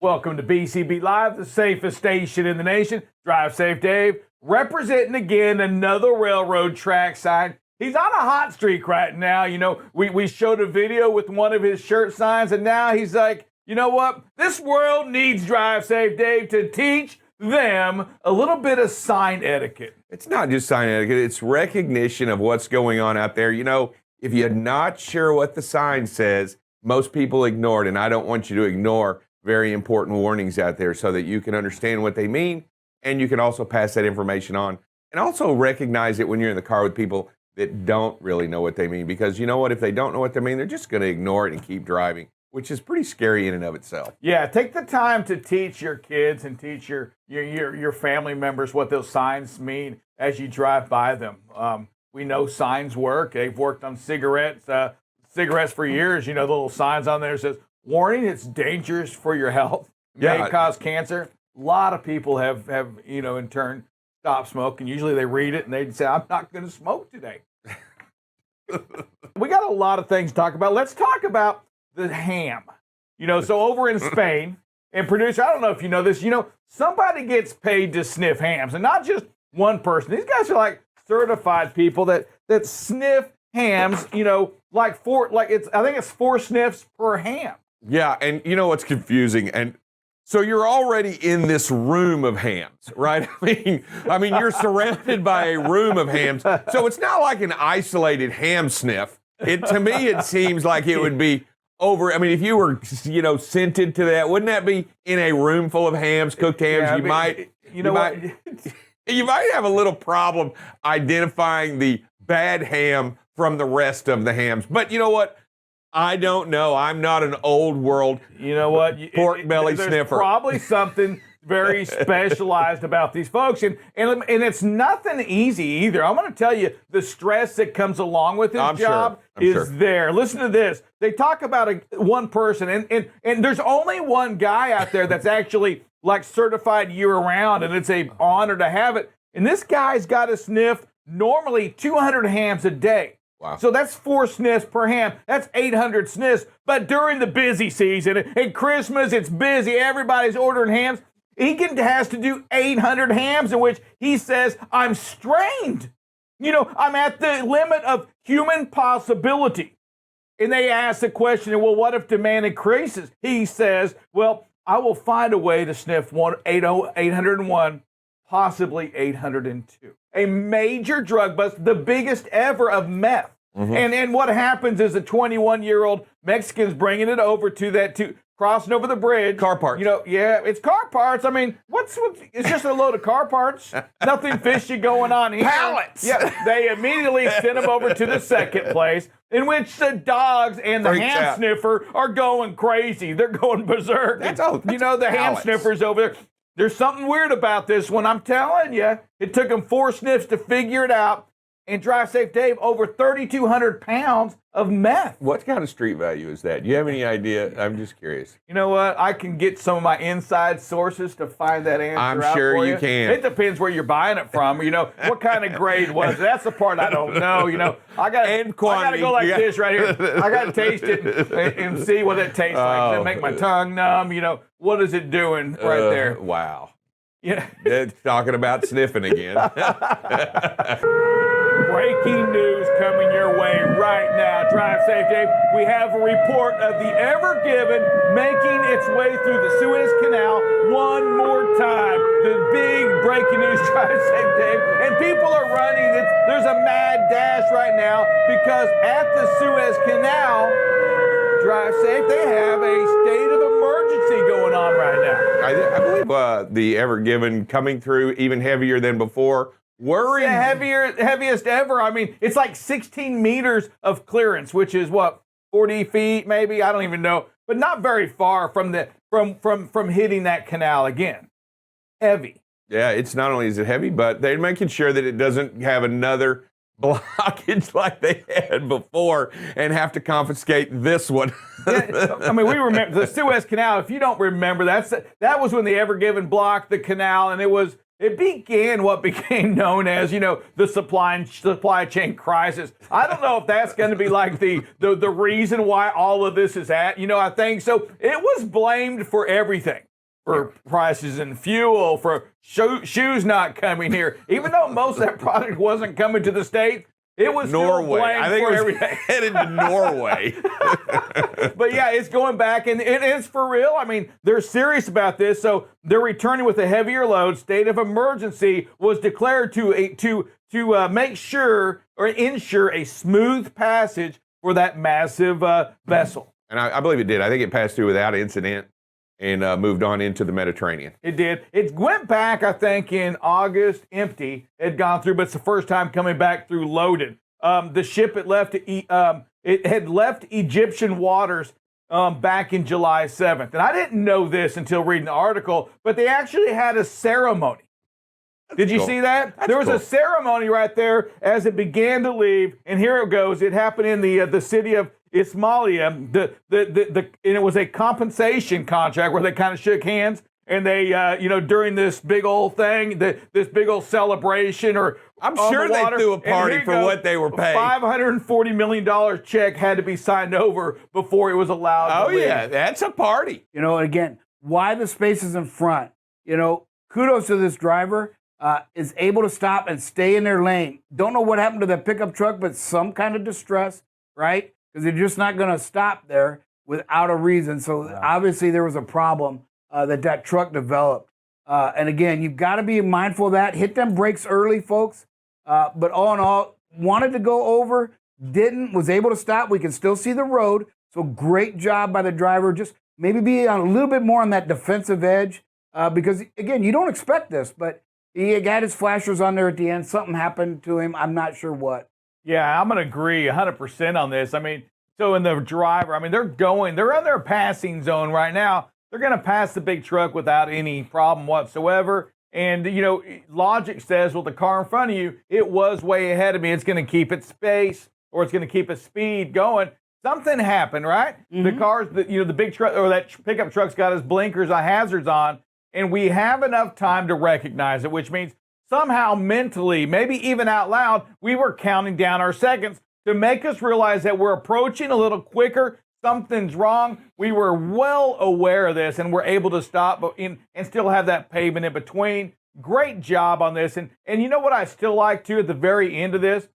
Welcome to BCB Live, the safest station in the nation. Drive Safe Dave, representing again another railroad track sign. He's on a hot streak right now. You know, we showed a video with one of his shirt signs, and now he's like, you know what? This world needs Drive Safe Dave to teach them a little bit of sign etiquette. It's not just sign etiquette, it's recognition of what's going on out there. You know, if you're not sure what the sign says, most people ignore it, and I don't want you to ignore very important warnings out there so that you can understand what they mean, and you can also pass that information on. And also recognize it when you're in the car with people that don't really know what they mean, because you know what? If they don't know what they mean, they're just going to ignore it and keep driving, which is pretty scary in and of itself. Yeah, take the time to teach your kids and teach your family members what those signs mean as you drive by them. We know signs work. They've worked on cigarettes for years. You know, the little signs on there says, warning, it's dangerous for your health. May cause cancer. A lot of people have in turn stopped smoking. Usually they read it and they say, I'm not going to smoke today. We got a lot of things to talk about. Let's talk about the ham. You know, so over in Spain, and producer, I don't know if you know this, you know, somebody gets paid to sniff hams, and not just one person. These guys are like certified people that sniff hams, you know, I think it's 4 sniffs per ham. Yeah, and you know what's confusing? And so you're already in this room of hams, right? I mean, you're surrounded by a room of hams. So it's not like an isolated ham sniff. To me, it seems like it would be over. I mean, if you were, you know, scented to that, wouldn't that be in a room full of hams, cooked hams? Yeah, You might have a little problem identifying the bad ham from the rest of the hams. But you know what? I don't know. I'm not an old world, you know what, pork belly there's sniffer. Probably something very specialized about these folks, and it's nothing easy either. I'm going to tell you, the stress that comes along with this job is there. Listen to this. They talk about one person, and there's only one guy out there that's actually like certified year-round, and it's an honor to have it. And this guy's got to sniff normally 200 hams a day. Wow. So that's 4 sniffs per ham. That's 800 sniffs. But during the busy season, at Christmas, it's busy. Everybody's ordering hams. He has to do 800 hams, in which he says, I'm strained. You know, I'm at the limit of human possibility. And they ask the question, well, what if demand increases? He says, well, I will find a way to sniff 801, possibly 802. A major drug bust, the biggest ever of meth. Mm-hmm. And what happens is a 21-year-old Mexican's bringing it over to crossing over the bridge. Car parts. You know, yeah, it's car parts. I mean, it's just a load of car parts. Nothing fishy going on here. Pallets. Yeah, they immediately send him over to the second place, in which the dogs and the ham sniffer are going crazy. They're going berserk. The ham sniffer's over there. There's something weird about this one. I'm telling you, it took them 4 sniffs to figure it out. And Drive Safe Dave, over 3,200 pounds of meth. What kind of street value is that? Do you have any idea? I'm just curious. You know what? I can get some of my inside sources to find that answer I'm out sure for you can. It depends where you're buying it from. You know, what kind of grade was it? That's the part I don't know. You know, I got to go like this right here. I got to taste it and see what it tastes like. Does it make my tongue numb? You know, what is it doing right there? Wow. Yeah. They're talking about sniffing again. Breaking news coming your way right now. Drive Safe Dave. We have a report of the Ever Given making its way through the Suez Canal one more time. The big breaking news, Drive Safe Dave. And people are running. There's a mad dash right now because at the Suez Canal, Drive Safe, they have a state of emergency going on right now. I believe the Ever Given coming through even heavier than before. It's the heaviest ever. I mean, it's like 16 meters of clearance, which is what, 40 feet maybe? I don't even know, but not very far from hitting that canal again. Heavy. Yeah, it's not only is it heavy, but they're making sure that it doesn't have another blockage like they had before and have to confiscate this one. Yeah, I mean, we remember the Suez Canal. If you don't remember, that was when the Ever Given blocked the canal, and it began what became known as, you know, the supply chain crisis. I don't know if that's going to be like the reason why all of this is at. You know, I think so. It was blamed for everything. for prices in fuel, for shoes not coming here. Even though most of that product wasn't coming to the States, it was Norway. Still I think for it was everything. headed to Norway. But yeah, it's going back, and it's for real. I mean, they're serious about this, so they're returning with a heavier load. State of emergency was declared to make sure or ensure a smooth passage for that massive vessel. And I believe it did. I think it passed through without incident and moved on into the Mediterranean. It did. It went back, I think, in August, empty. It had gone through, but it's the first time coming back through loaded. The ship it had left Egyptian waters back in July 7th. And I didn't know this until reading the article, but they actually had a ceremony. Did you see that? There was a ceremony right there as it began to leave, and here it goes. It happened in the city of Ismailia. And it was a compensation contract where they kind of shook hands, and they, during this big old thing, this big old celebration, or I'm sure they threw a party for what they were paid. $540 million check had to be signed over before it was allowed. Oh yeah, that's a party. Again, why the spaces in front? Kudos to this driver. Is able to stop and stay in their lane. Don't know what happened to that pickup truck, but some kind of distress, right? Because they're just not going to stop there without a reason. So obviously there was a problem that truck developed. And again, you've got to be mindful of that. Hit them brakes early, folks. But all in all, wanted to go over, didn't, was able to stop. We can still see the road. So great job by the driver. Just maybe be a little bit more on that defensive edge because, again, you don't expect this, but he got his flashers on there at the end. Something happened to him. I'm not sure what. Yeah, I'm going to agree 100% on this. I mean, so in the driver, they're in their passing zone right now. They're going to pass the big truck without any problem whatsoever. And, logic says, well, the car in front of you, it was way ahead of me. It's going to keep its space or it's going to keep its speed going. Something happened, right? Mm-hmm. The car's, the big truck or that pickup truck's got his blinkers, hazards on. And we have enough time to recognize it, which means somehow mentally, maybe even out loud, we were counting down our seconds to make us realize that we're approaching a little quicker. Something's wrong. We were well aware of this and we're able to stop and still have that pavement in between. Great job on this. And you know what I still like too at the very end of this?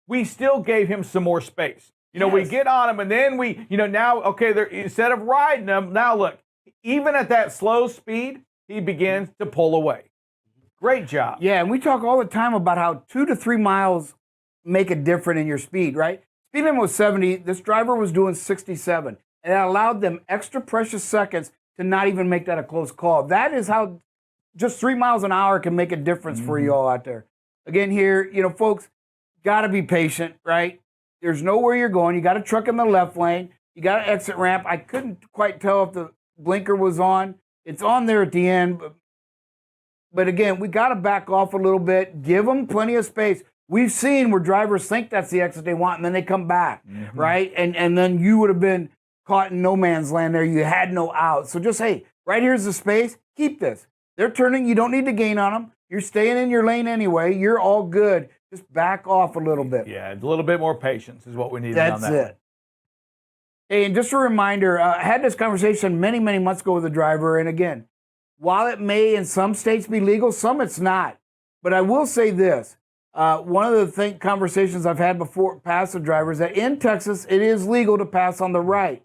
We still gave him some more space. Yes. We get on him and then we, now, okay, instead of riding him, now look. Even at that slow speed, he begins to pull away. Great job. Yeah, and we talk all the time about how 2 to 3 miles make a difference in your speed, right? Speed limit was 70. This driver was doing 67. And it allowed them extra precious seconds to not even make that a close call. That is how just 3 miles an hour can make a difference for you all out there. Again, here, folks, got to be patient, right? There's nowhere you're going. You got a truck in the left lane. You got an exit ramp. I couldn't quite tell if the blinker was on. It's on there at the end. But again, we got to back off a little bit. Give them plenty of space. We've seen where drivers think that's the exit they want, and then they come back, right? And then you would have been caught in no man's land there. You had no out. So just, hey, right here's the space. Keep this. They're turning. You don't need to gain on them. You're staying in your lane anyway. You're all good. Just back off a little bit. Yeah, a little bit more patience is what we need on that. That's it. Hey, and just a reminder, I had this conversation many, many months ago with a driver, and again, while it may in some states be legal, some it's not. But I will say this, one of the conversations I've had before passive drivers, that in Texas, it is legal to pass on the right.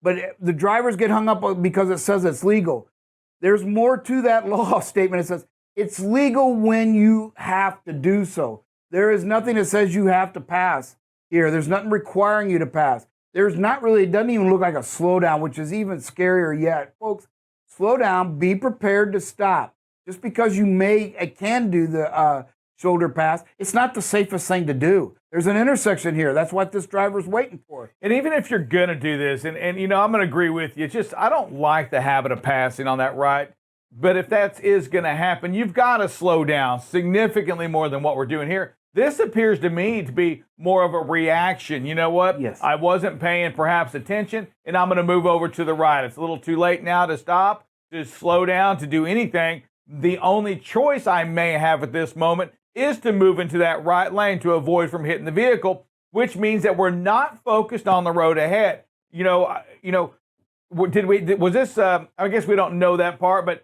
But the drivers get hung up because it says it's legal. There's more to that law statement. It says it's legal when you have to do so. There is nothing that says you have to pass here. There's nothing requiring you to pass. There's not really, it doesn't even look like a slowdown, which is even scarier yet. Folks, slow down, be prepared to stop. Just because you can do the shoulder pass, it's not the safest thing to do. There's an intersection here. That's what this driver's waiting for. And even if you're going to do this, and I'm going to agree with you, I don't like the habit of passing on that right. But if that is going to happen, you've got to slow down significantly more than what we're doing here. This appears to me to be more of a reaction. You know what? Yes. I wasn't paying perhaps attention, and I'm going to move over to the right. It's a little too late now to stop, to slow down, to do anything. The only choice I may have at this moment is to move into that right lane to avoid from hitting the vehicle, which means that we're not focused on the road ahead. was this, I guess we don't know that part, but,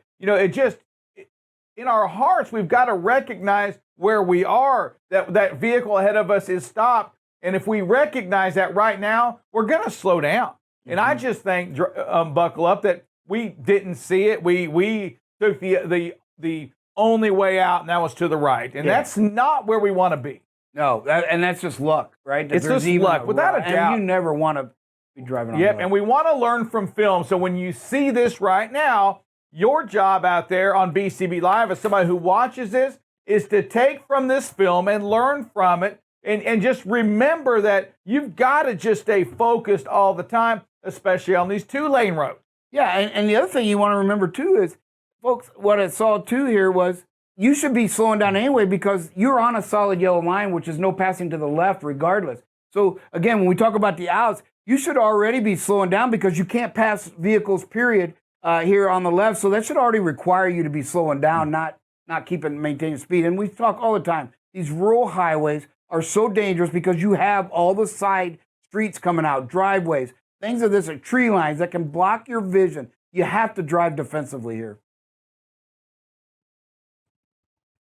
in our hearts, we've got to recognize where we are, that vehicle ahead of us is stopped. And if we recognize that right now, we're going to slow down. And I just think, buckle up, that we didn't see it. We took the only way out, and that was to the right. And that's not where we want to be. No, and that's just luck, right? It's just luck, without a doubt. And you never want to be driving on luck. And we want to learn from film. So when you see this right now, your job out there on BCB Live as somebody who watches this is to take from this film and learn from it. And just remember that you've got to just stay focused all the time, especially on these 2-lane roads. Yeah, and the other thing you want to remember too is, folks, what I saw too here was you should be slowing down anyway because you're on a solid yellow line, which is no passing to the left regardless. So again, when we talk about the outs, you should already be slowing down because you can't pass vehicles, period, here on the left. So that should already require you to be slowing down, not maintaining speed. And we talk all the time, these rural highways are so dangerous because you have all the side streets coming out, driveways, things of this, tree lines that can block your vision. You have to drive defensively here.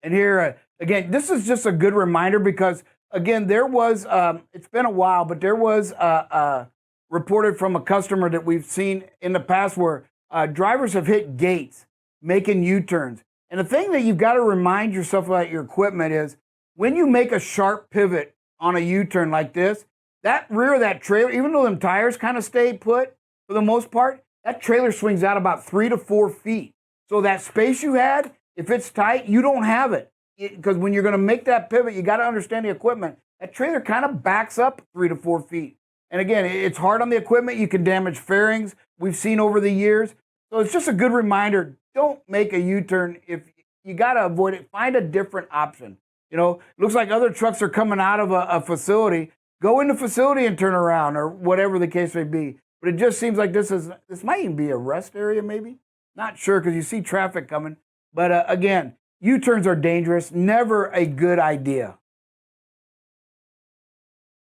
And here, again, this is just a good reminder because, again, there was, it's been a while, but there was reported from a customer that we've seen in the past where drivers have hit gates making U-turns. And the thing that you've got to remind yourself about your equipment is when you make a sharp pivot on a U-turn like this, that rear of that trailer, even though them tires kind of stay put for the most part, that trailer swings out about 3 to 4 feet. So that space you had, if it's tight, you don't have it. Because when you're going to make that pivot, you got to understand the equipment. That trailer kind of backs up 3 to 4 feet. And again, it's hard on the equipment. You can damage fairings. We've seen over the years. So it's just a good reminder. Don't make a U-turn. If you got to avoid it, find a different option. It looks like other trucks are coming out of a facility. Go in the facility and turn around, or whatever the case may be. But it just seems like this might even be a rest area, maybe. Not sure, because you see traffic coming. But again, U-turns are dangerous. Never a good idea.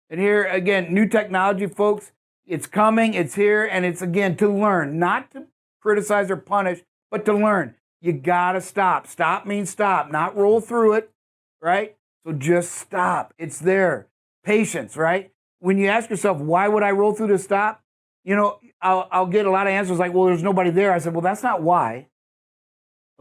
And here again, new technology, folks. It's coming. It's here, and it's again to learn, not to criticize or punish, but to learn. You gotta stop. Stop means stop, not roll through it. Right? So just stop. It's there. Patience, right? When you ask yourself, why would I roll through to stop? I'll get a lot of answers like, well, there's nobody there. I said, well, that's not why.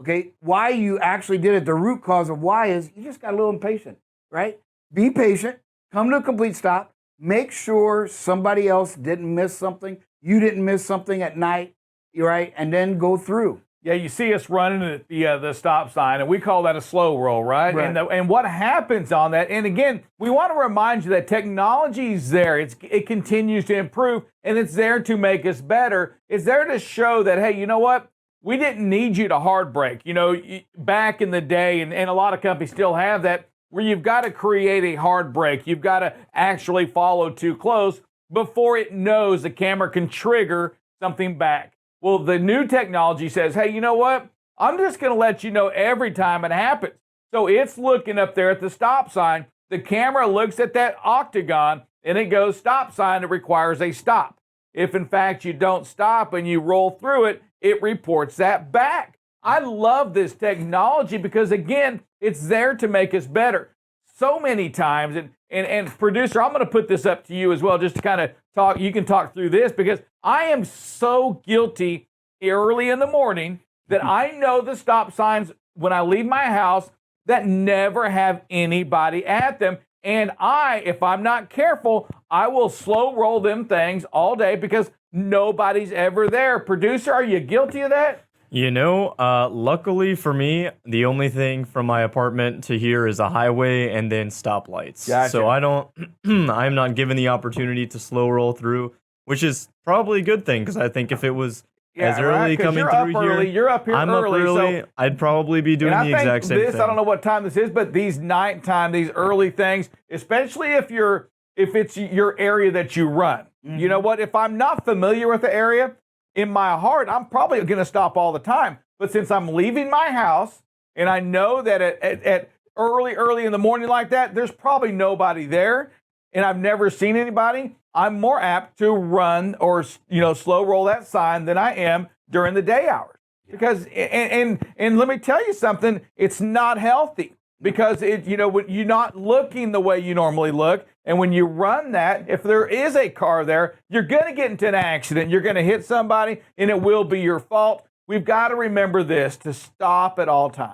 Okay? Why you actually did it, the root cause of why is you just got a little impatient, right? Be patient. Come to a complete stop. Make sure somebody else didn't miss something. You didn't miss something at night, right? And then go through. Yeah, you see us running at the stop sign, and we call that a slow roll, right? And what happens on that? And again, we want to remind you that technology is there. It continues to improve, and it's there to make us better. It's there to show that, hey, you know what? We didn't need you to hard brake. Back in the day, and a lot of companies still have that, where you've got to create a hard brake. You've got to actually follow too close before it knows the camera can trigger something back. Well, the new technology says, hey, you know what? I'm just going to let you know every time it happens. So it's looking up there at the stop sign. The camera looks at that octagon, and it goes stop sign. It requires a stop. If, in fact, you don't stop and you roll through it, it reports that back. I love this technology because, again, it's there to make us better. So many times, and producer, I'm going to put this up to you as well, just to kind of talk. You can talk through this because I am so guilty early in the morning that I know the stop signs when I leave my house that never have anybody at them. And if I'm not careful, I will slow roll them things all day because nobody's ever there. Producer, are you guilty of that? Luckily for me, the only thing from my apartment to here is a highway and then stoplights. Gotcha. So I'm not given the opportunity to slow roll through, which is probably a good thing because I think if it was as early coming through here, you're up here I'm early, up early, so I'd probably be doing the exact same thing. I don't know what time this is, but these nighttime, these early things, especially if it's your area that you run. Mm-hmm. You know what? If I'm not familiar with the area, in my heart, I'm probably going to stop all the time. But since I'm leaving my house and I know that at early in the morning like that, there's probably nobody there and I've never seen anybody, I'm more apt to run or slow roll that sign than I am during the day hours. Because and let me tell you something, it's not healthy because when you're not looking the way you normally look, and when you run that, if there is a car there, you're going to get into an accident, you're going to hit somebody, and it will be your fault. We've got to remember this, to stop at all times.